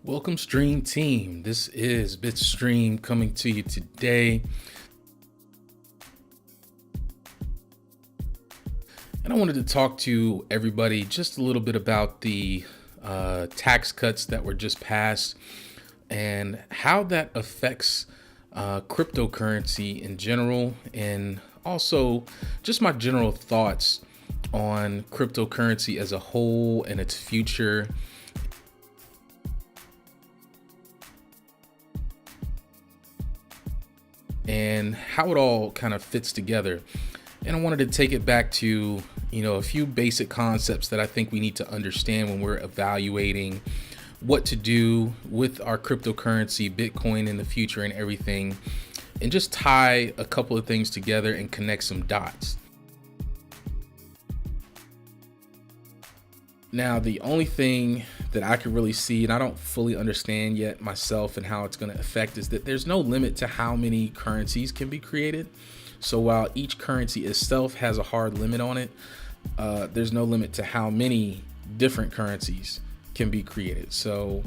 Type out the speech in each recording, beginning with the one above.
Welcome, Stream Team. This is Bitstream coming to you today. And I wanted to talk to everybody just a little bit about the tax cuts that were just passed and how that affects cryptocurrency in general, and also just my general thoughts on cryptocurrency as a whole and its future, and how it all kind of fits together. And I wanted to take it back to, a few basic concepts that I think we need to understand when we're evaluating what to do with our cryptocurrency, Bitcoin in the future and everything, and just tie a couple of things together and connect some dots. Now, the only thing that I can really see, and I don't fully understand yet myself and how it's going to affect, is that there's no limit to how many currencies can be created. So while each currency itself has a hard limit on it, there's no limit to how many different currencies can be created. So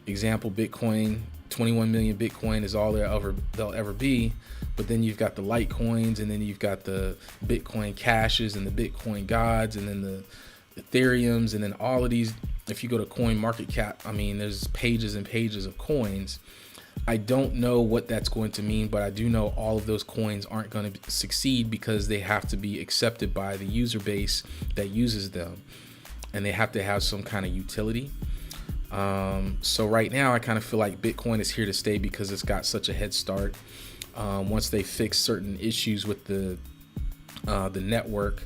example, Bitcoin, 21 million Bitcoin is all they'll ever be. But then you've got the Litecoins, and then you've got the Bitcoin Cashes and the Bitcoin Gods, and then the Ethereums, and then all of these. If you go to Coin Market Cap, there's pages and pages of coins. I don't know what that's going to mean, but I do know all of those coins aren't going to succeed because they have to be accepted by the user base that uses them, and they have to have some kind of utility. So right now I kind of feel like Bitcoin is here to stay because it's got such a head start. Once they fix certain issues with the network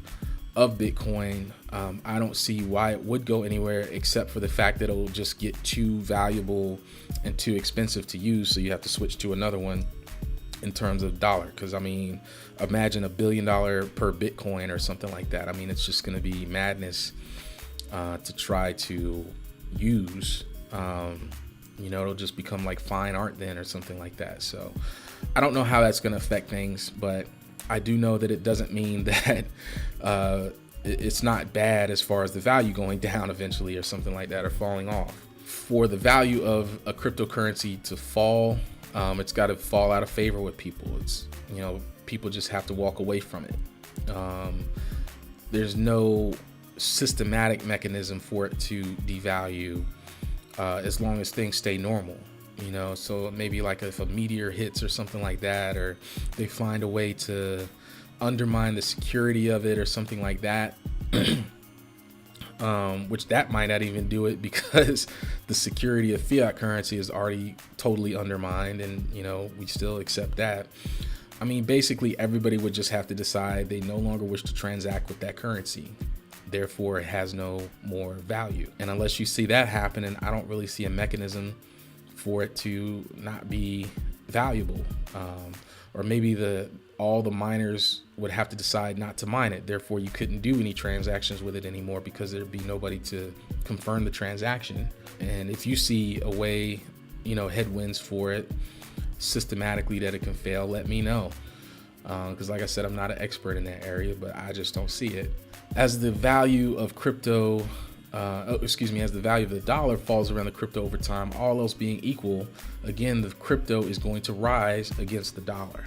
of Bitcoin, I don't see why it would go anywhere except for the fact that it'll just get too valuable and too expensive to use, so you have to switch to another one in terms of dollar. Because imagine $1 billion per Bitcoin or something like that. It's just going to be madness to try to use. It'll just become like fine art then or something like that. So I don't know how that's going to affect things, but I do know that it doesn't mean that it's not bad as far as the value going down eventually or something like that, or falling off. For the value of a cryptocurrency to fall, it's got to fall out of favor with people. People just have to walk away from it. There's no systematic mechanism for it to devalue as long as things stay normal. So maybe like if a meteor hits or something like that, or they find a way to undermine the security of it or something like that, which that might not even do it because the security of fiat currency is already totally undermined, and we still accept that. Basically everybody would just have to decide they no longer wish to transact with that currency. Therefore, it has no more value. And unless you see that happen, and I don't really see a mechanism for it to not be valuable, or maybe all the miners would have to decide not to mine it. Therefore, you couldn't do any transactions with it anymore because there'd be nobody to confirm the transaction. And if you see a way, headwinds for it systematically that it can fail, let me know. Because like I said, I'm not an expert in that area, but I just don't see it. As the value of crypto, as the value of the dollar falls around the crypto over time, all else being equal, again, the crypto is going to rise against the dollar.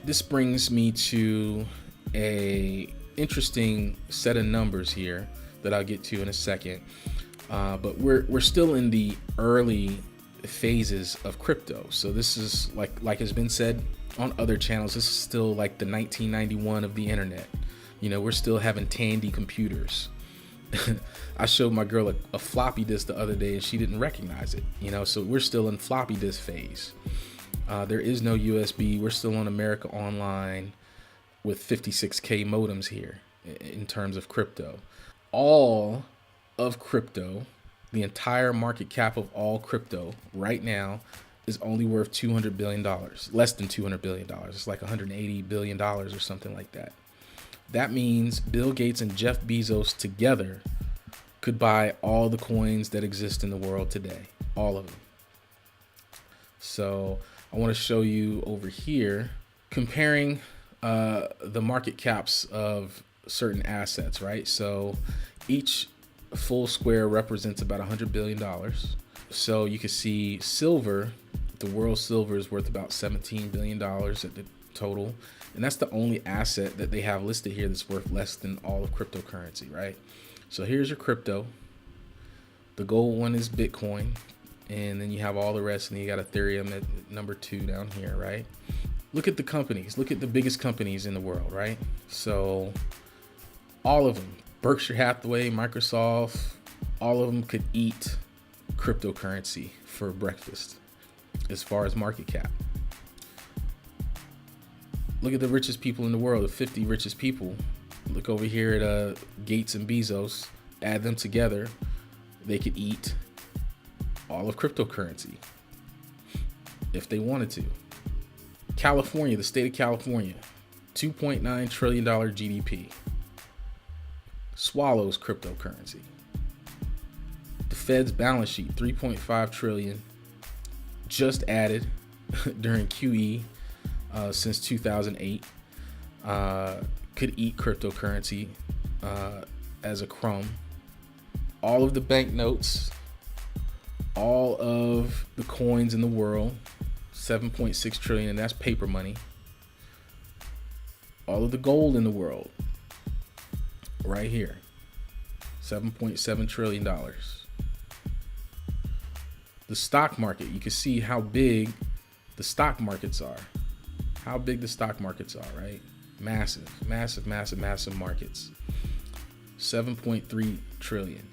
This brings me to a interesting set of numbers here that I'll get to in a second. But we're still in the early phases of crypto. So this is like has been said on other channels, this is still like the 1991 of the internet. We're still having Tandy computers. I showed my girl a floppy disk the other day and she didn't recognize it. So we're still in floppy disk phase. There is no USB. We're still on America Online with 56K modems here in terms of crypto. All of crypto, the entire market cap of all crypto right now is only worth $200 billion, less than $200 billion. It's like $180 billion or something like that. That means Bill Gates and Jeff Bezos together could buy all the coins that exist in the world today, all of them. So I want to show you over here, comparing the market caps of certain assets, right? So each A full square represents about $100 billion. So you can see silver, the world silver is worth about $17 billion at the total. And that's the only asset that they have listed here that's worth less than all of cryptocurrency, right? So here's your crypto. The gold one is Bitcoin. And then you have all the rest, and you got Ethereum at number 2 down here, right? Look at the companies. Look at the biggest companies in the world, right? So all of them, Berkshire Hathaway, Microsoft, all of them could eat cryptocurrency for breakfast as far as market cap. Look at the richest people in the world, the 50 richest people. Look over here at Gates and Bezos. Add them together, they could eat all of cryptocurrency if they wanted to. California, the state of California, $2.9 trillion GDP. Swallows cryptocurrency. The Fed's balance sheet, $3.5 trillion, just added during QE since 2008. Could eat cryptocurrency as a crumb. All of the banknotes, all of the coins in the world, 7.6 trillion, and that's paper money. All of the gold in the world, right here, $7.7 trillion. The stock market, you can see how big the stock markets are. How big the stock markets are, right? Massive, massive, massive, massive markets. 7.3 trillion.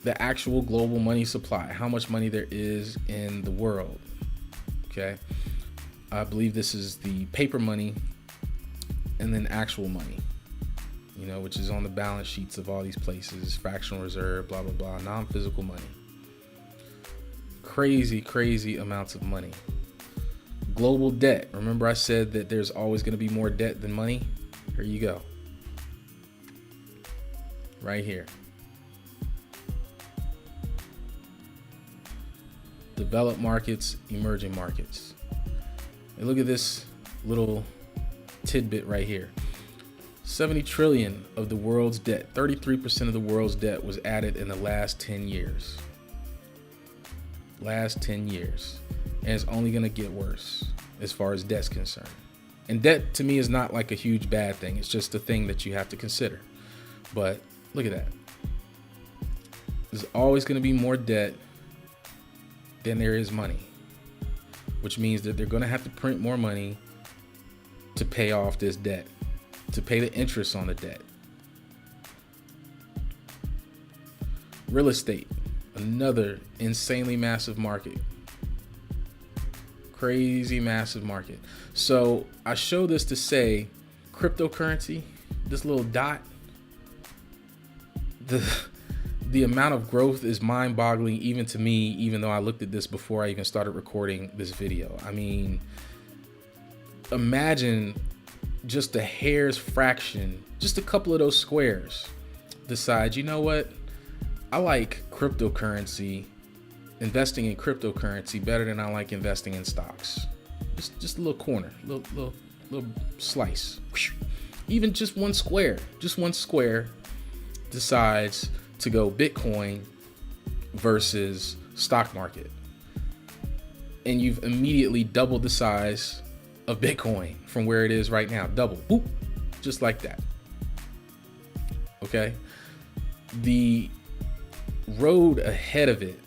The actual global money supply, how much money there is in the world. Okay. I believe this is the paper money and then actual money, which is on the balance sheets of all these places, fractional reserve, blah, blah, blah, non-physical money. Crazy, crazy amounts of money. Global debt. Remember I said that there's always going to be more debt than money? Here you go. Right here. Developed markets, emerging markets. And look at this little tidbit right here. 70 trillion of the world's debt, 33% of the world's debt was added in the last 10 years. Last 10 years. And it's only going to get worse as far as debt's concerned. And debt to me is not like a huge bad thing. It's just a thing that you have to consider. But look at that. There's always going to be more debt than there is money, which means that they're going to have to print more money to pay off this debt, to pay the interest on the debt. Real estate, another insanely massive market. Crazy massive market. So I show this to say cryptocurrency, this little dot, the amount of growth is mind-boggling even to me, even though I looked at this before I even started recording this video. I mean, imagine just a hair's fraction, just a couple of those squares decide, you know what? I like cryptocurrency, investing in cryptocurrency better than I like investing in stocks. Just a little corner, little slice. Even just one square decides to go Bitcoin versus stock market. And you've immediately doubled the size of Bitcoin from where it is right now. Double, boop, just like that. Okay. The road ahead of it,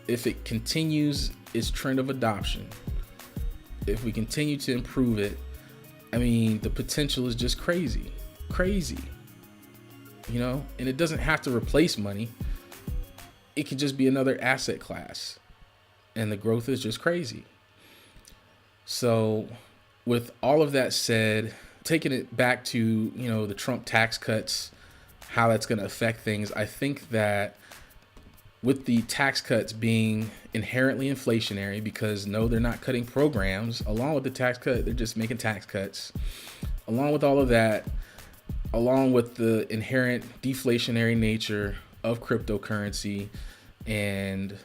if it continues its trend of adoption, if we continue to improve it, I mean, the potential is just crazy. And it doesn't have to replace money. It can just be another asset class. And the growth is just crazy. So with all of that said, taking it back to, the Trump tax cuts, how that's going to affect things, I think that with the tax cuts being inherently inflationary, because no, they're not cutting programs. Along with the tax cut, they're just making tax cuts. Along with all of that, along with the inherent deflationary nature of cryptocurrency and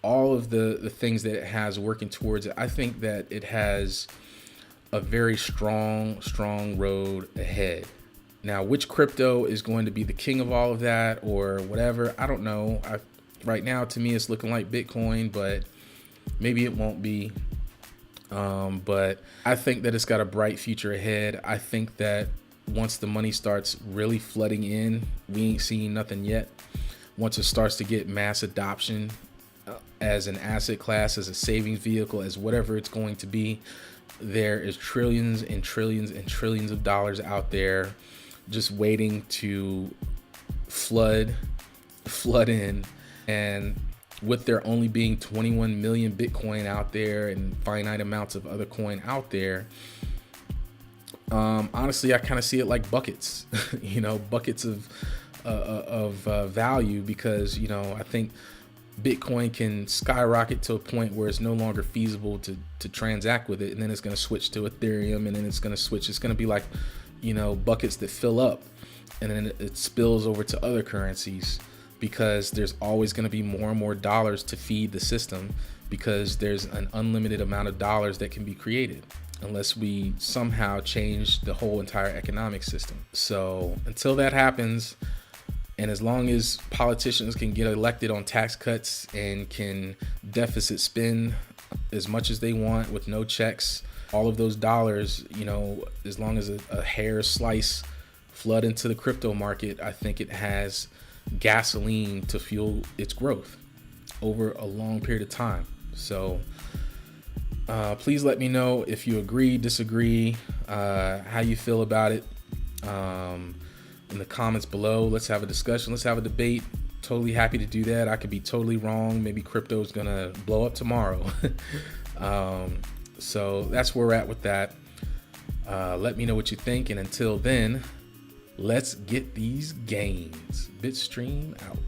all of the things that it has working towards it, I think that it has a very strong road ahead. Now, which crypto is going to be the king of all of that or whatever, I don't know. Right now, to me, it's looking like Bitcoin, but maybe it won't be. But I think that it's got a bright future ahead. I think that once the money starts really flooding in, we ain't seen nothing yet. Once it starts to get mass adoption as an asset class, as a savings vehicle, as whatever it's going to be, there is trillions and trillions and trillions of dollars out there just waiting to flood in. And with there only being 21 million Bitcoin out there and finite amounts of other coin out there, honestly, I kind of see it like buckets, buckets of value, because, I think Bitcoin can skyrocket to a point where it's no longer feasible to transact with it. And then it's going to switch to Ethereum, and then it's going to be like, buckets that fill up, and then it spills over to other currencies, because there's always going to be more and more dollars to feed the system, because there's an unlimited amount of dollars that can be created unless we somehow change the whole entire economic system. So until that happens, and as long as politicians can get elected on tax cuts and can deficit spend as much as they want with no checks, all of those dollars, as long as a hair slice flood into the crypto market, I think it has gasoline to fuel its growth over a long period of time. So please let me know if you agree, disagree, how you feel about it in the comments below. Let's have a discussion. Let's have a debate. Totally happy to do that. I could be totally wrong. Maybe crypto is going to blow up tomorrow. So that's where we're at with that. Let me know what you think. And until then, let's get these gains. Bitstream out.